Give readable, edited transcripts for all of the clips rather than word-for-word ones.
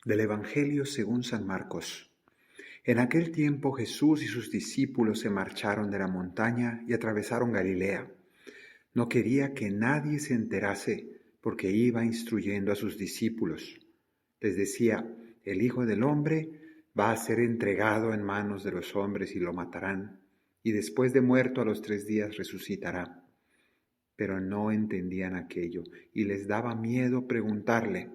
Del Evangelio según San Marcos. En aquel tiempo Jesús y sus discípulos se marcharon de la montaña y atravesaron Galilea. No quería que nadie se enterase porque iba instruyendo a sus discípulos. Les decía: el Hijo del Hombre va a ser entregado en manos de los hombres y lo matarán, y después de muerto a los 3 días resucitará. Pero no entendían aquello y les daba miedo preguntarle.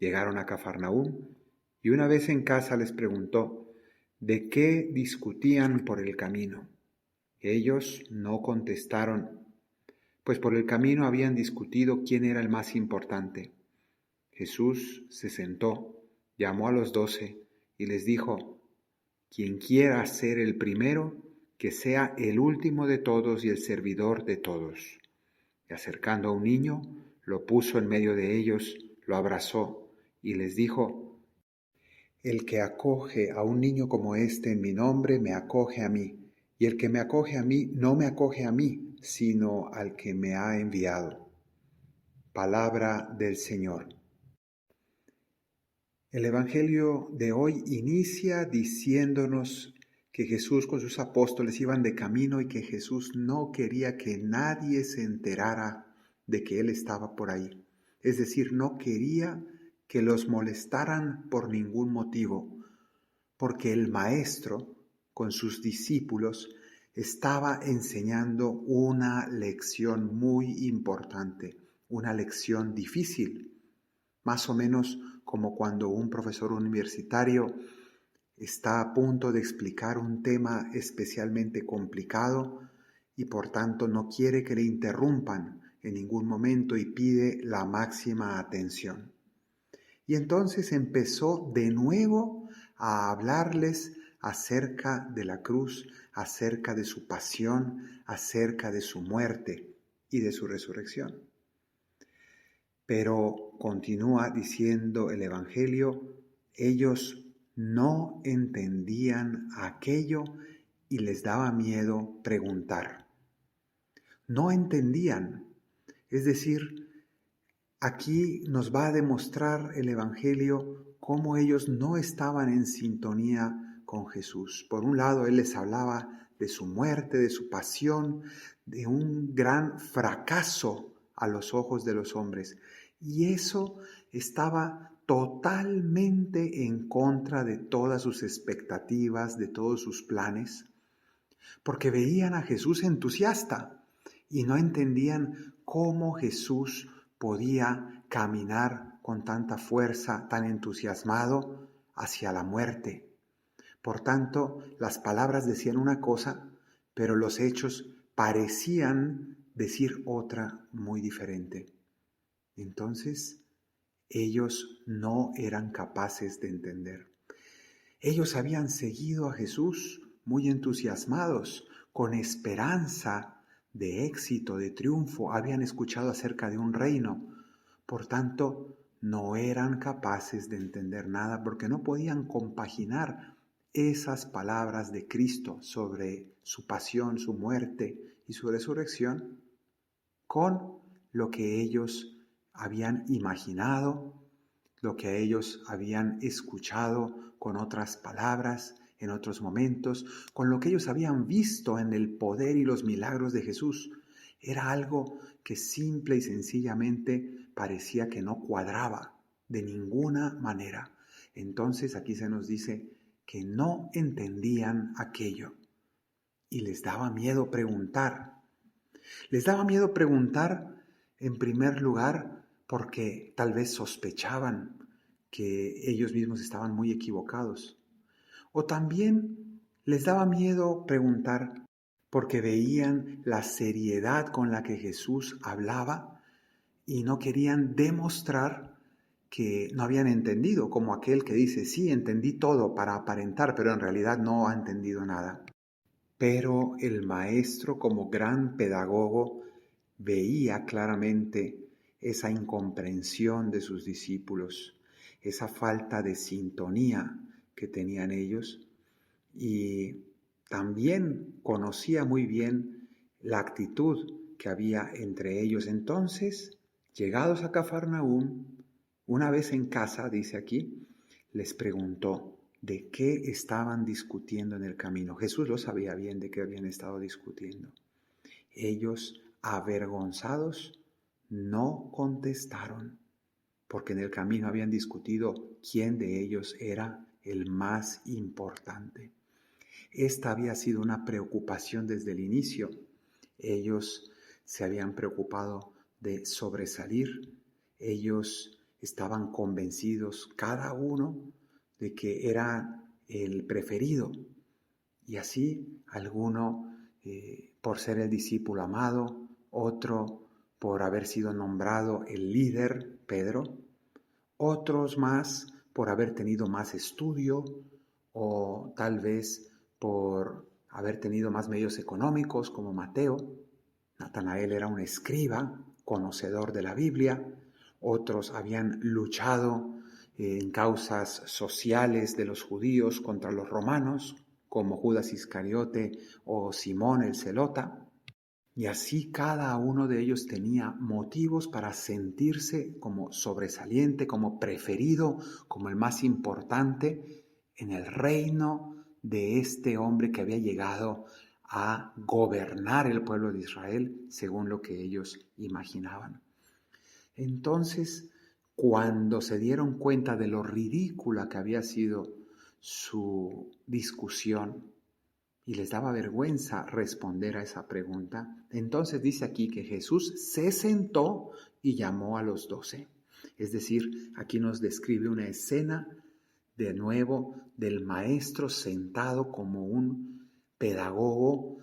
Llegaron a Cafarnaúm y una vez en casa les preguntó de qué discutían por el camino. Ellos no contestaron, pues por el camino habían discutido quién era el más importante. Jesús se sentó, llamó a los 12 y les dijo: quien quiera ser el primero, que sea el último de todos y el servidor de todos. Y acercando a un niño, lo puso en medio de ellos, lo abrazó y les dijo: el que acoge a un niño como este en mi nombre, me acoge a mí, y el que me acoge a mí, no me acoge a mí, sino al que me ha enviado. Palabra del Señor. El Evangelio de hoy inicia diciéndonos que Jesús con sus apóstoles iban de camino y que Jesús no quería que nadie se enterara de que Él estaba por ahí. Es decir, no quería que los molestaran por ningún motivo, porque el Maestro con sus discípulos estaba enseñando una lección muy importante, una lección difícil, más o menos como cuando un profesor universitario está a punto de explicar un tema especialmente complicado y por tanto no quiere que le interrumpan en ningún momento y pide la máxima atención. Y entonces empezó de nuevo a hablarles acerca de la cruz, acerca de su pasión, acerca de su muerte y de su resurrección. Pero continúa diciendo el Evangelio, ellos no entendían aquello y les daba miedo preguntar. No entendían, es decir, aquí nos va a demostrar el Evangelio cómo ellos no estaban en sintonía con Jesús. Por un lado, Él les hablaba de su muerte, de su pasión, de un gran fracaso a los ojos de los hombres. Y eso estaba totalmente en contra de todas sus expectativas, de todos sus planes, porque veían a Jesús entusiasta y no entendían cómo Jesús podía caminar con tanta fuerza, tan entusiasmado hacia la muerte. Por tanto, las palabras decían una cosa, pero los hechos parecían decir otra muy diferente. Entonces, ellos no eran capaces de entender. Ellos habían seguido a Jesús muy entusiasmados, con esperanza de éxito, de triunfo. Habían escuchado acerca de un reino. Por tanto, no eran capaces de entender nada porque no podían compaginar esas palabras de Cristo sobre su pasión, su muerte y su resurrección con lo que ellos habían imaginado, lo que ellos habían escuchado con otras palabras en otros momentos, con lo que ellos habían visto en el poder y los milagros de Jesús. Era algo que simple y sencillamente parecía que no cuadraba de ninguna manera. Entonces aquí se nos dice que no entendían aquello y les daba miedo preguntar. Les daba miedo preguntar en primer lugar porque tal vez sospechaban que ellos mismos estaban muy equivocados. O también les daba miedo preguntar porque veían la seriedad con la que Jesús hablaba y no querían demostrar que no habían entendido, como aquel que dice, sí, entendí todo para aparentar, pero en realidad no ha entendido nada. Pero el maestro, como gran pedagogo, veía claramente esa incomprensión de sus discípulos, esa falta de sintonía que tenían ellos, y también conocía muy bien la actitud que había entre ellos. Entonces, llegados a Cafarnaúm, una vez en casa, dice aquí, les preguntó de qué estaban discutiendo en el camino. Jesús lo sabía bien de qué habían estado discutiendo. Ellos, avergonzados, no contestaron, porque en el camino habían discutido quién de ellos era el más importante. Esta había sido una preocupación desde el inicio. Ellos se habían preocupado de sobresalir. Ellos estaban convencidos, cada uno, de que era el preferido. Y así, alguno por ser el discípulo amado, otro por haber sido nombrado el líder, Pedro, otros más por haber tenido más estudio o tal vez por haber tenido más medios económicos como Mateo. Natanael era un escriba, conocedor de la Biblia. Otros habían luchado en causas sociales de los judíos contra los romanos, como Judas Iscariote o Simón el Zelota. Y así cada uno de ellos tenía motivos para sentirse como sobresaliente, como preferido, como el más importante en el reino de este hombre que había llegado a gobernar el pueblo de Israel según lo que ellos imaginaban. Entonces, cuando se dieron cuenta de lo ridícula que había sido su discusión, y les daba vergüenza responder a esa pregunta, entonces dice aquí que Jesús se sentó y llamó a los 12. Es decir, aquí nos describe una escena de nuevo del maestro sentado como un pedagogo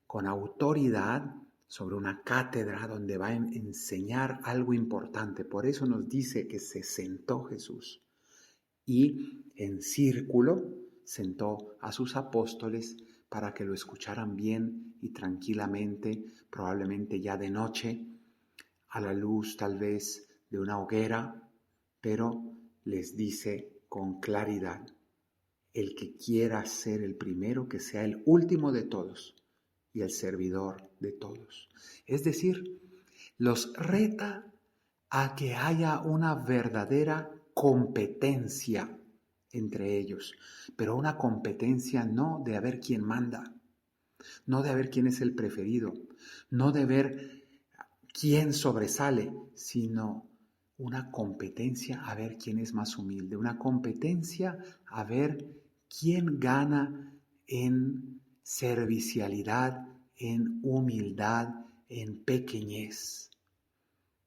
con autoridad sobre una cátedra donde va a enseñar algo importante. Por eso nos dice que se sentó Jesús y en círculo sentó a sus apóstoles para que lo escucharan bien y tranquilamente, probablemente ya de noche, a la luz tal vez de una hoguera, pero les dice con claridad: el que quiera ser el primero, que sea el último de todos y el servidor de todos. Es decir, los reta a que haya una verdadera competencia entre ellos, pero una competencia no de a ver quién manda, no de a ver quién es el preferido, no de ver quién sobresale, sino una competencia a ver quién es más humilde, una competencia a ver quién gana en servicialidad, en humildad, en pequeñez.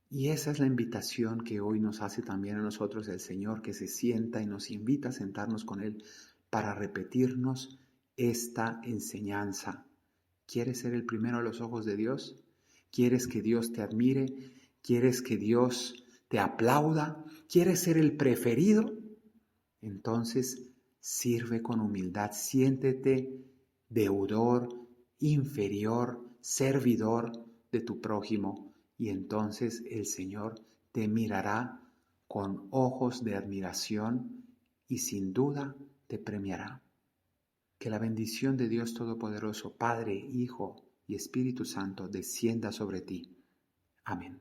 Y esa es la invitación que hoy nos hace también a nosotros el Señor, que se sienta y nos invita a sentarnos con Él para repetirnos esta enseñanza. ¿Quieres ser el primero a los ojos de Dios? ¿Quieres que Dios te admire? ¿Quieres que Dios te aplauda? ¿Quieres ser el preferido? Entonces sirve con humildad, siéntete deudor, inferior, servidor de tu prójimo. Y entonces el Señor te mirará con ojos de admiración y sin duda te premiará. Que la bendición de Dios Todopoderoso, Padre, Hijo y Espíritu Santo descienda sobre ti. Amén.